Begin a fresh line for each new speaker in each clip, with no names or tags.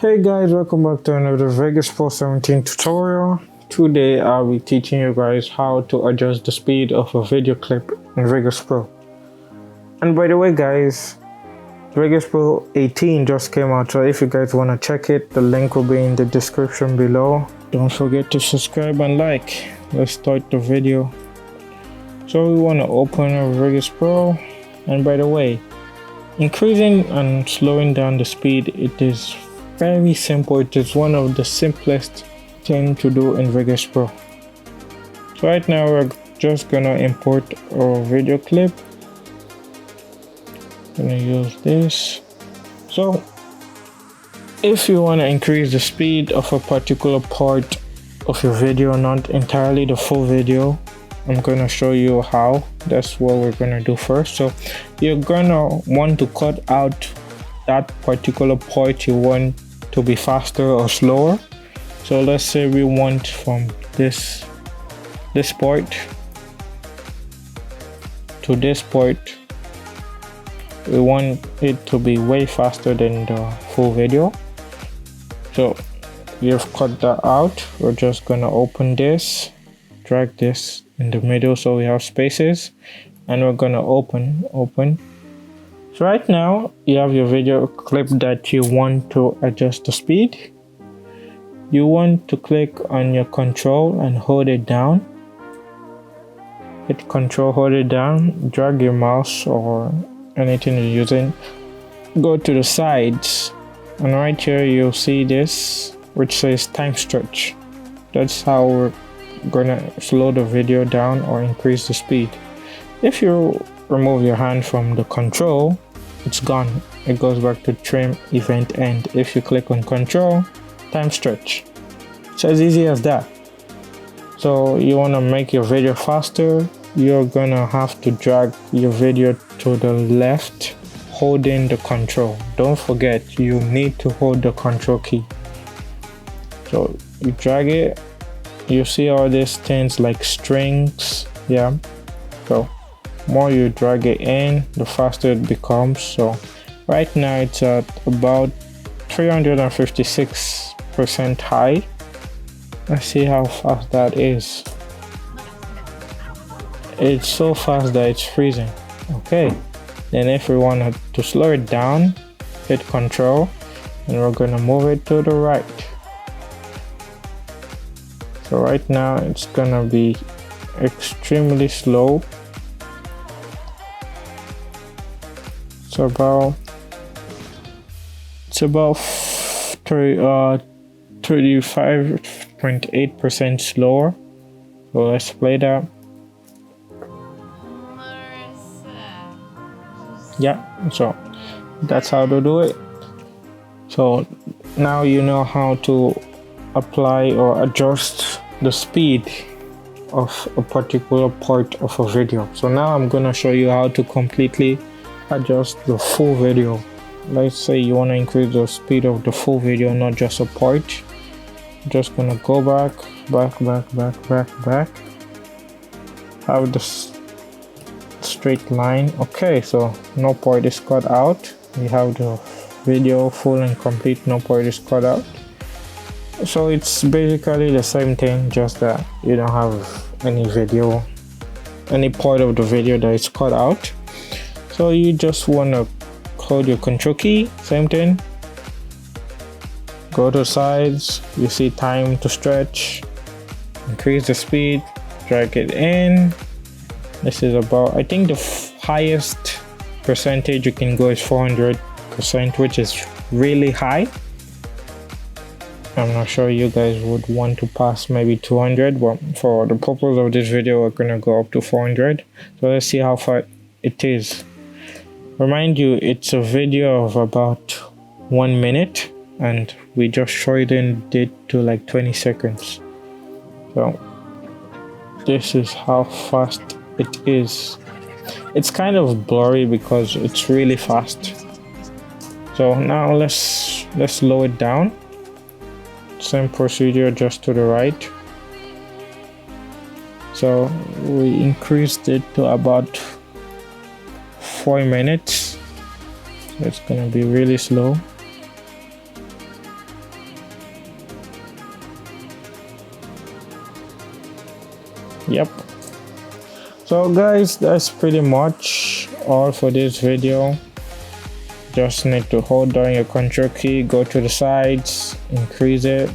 Hey guys, welcome back to another Vegas Pro 17 tutorial. Today I'll be teaching you guys how to adjust the speed of a video clip in Vegas Pro. And by the way guys, Vegas Pro 18 just came out, so if you guys want to check it, the link will be in the description below. Don't forget to subscribe and like. Let's start the video. So we want to open our Vegas Pro, and by the way, increasing and slowing down the speed, it is very simple. It is one of the simplest things to do in Vegas Pro. So right now we're just gonna import our video clip. Gonna use this. So if you want to increase the speed of a particular part of your video, not entirely the full video, I'm gonna show you how. That's what we're gonna do first. So you're gonna want to cut out that particular part you want to be faster or slower. So let's say we want from this part to this part, we want it to be way faster than the full video. So we've cut that out. We're just gonna open this, drag this in the middle so we have spaces, and we're gonna open. So right now you have your video clip that you want to adjust the speed. You want to click on your control and hold it down. Hit control, hold it down, drag your mouse or anything you're using, go to the sides, and right here you'll see this which says time stretch. That's how we're gonna slow the video down or increase the speed. If you remove your hand from the control, it's gone. It goes back to trim event end. If you click on control, time stretch. It's as easy as that. So you want to make your video faster, you're gonna have to drag your video to the left holding the control. Don't forget, you need to hold the control key. So you drag it, you see all these things like strings, yeah. So more you drag it in, the faster it becomes. So right now it's at about 356% high. Let's see how fast that is. It's so fast that it's freezing. Okay, then if we want to slow it down, hit control and we're gonna move it to the right. So right now it's gonna be extremely slow. It's about 35.8% slower. So let's play that. Yeah, so that's how to do it. So now you know how to apply or adjust the speed of a particular part of a video. So now I'm gonna show you how to completely adjust the full video. Let's say you want to increase the speed of the full video, not just a part. Just gonna go back, have this straight line. Okay, so no part is cut out. We have the video full and complete, no part is cut out. So it's basically the same thing, just that you don't have any part of the video that is cut out. So you just want to hold your control key, same thing, go to sides, you see time to stretch, increase the speed, drag it in. This is about, I think the highest percentage you can go is 400%, which is really high. I'm not sure you guys would want to pass maybe 200, but for the purpose of this video we're gonna go up to 400. So let's see how far it is. Remind you, it's a video of about 1 minute and we just shortened it to like 20 seconds. So this is how fast it is. It's kind of blurry because it's really fast. So now let's slow it down. Same procedure, just to the right. So we increased it to about 4 minutes. It's gonna be really slow. Yep. So guys, that's pretty much all for this video. Just need to hold down your control key, go to the sides, increase it.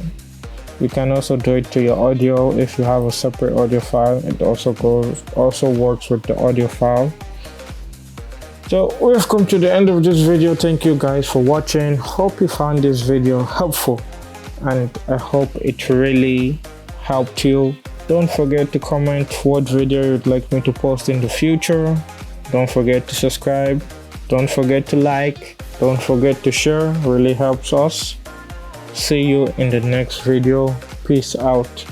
You can also do it to your audio if you have a separate audio file. It also works with the audio file. So we've come to the end of this video. Thank you guys for watching. Hope you found this video helpful, and I hope it really helped you. Don't forget to comment what video you'd like me to post in the future. Don't forget to subscribe. Don't forget to like. Don't forget to share. Really helps us. See you in the next video. Peace out.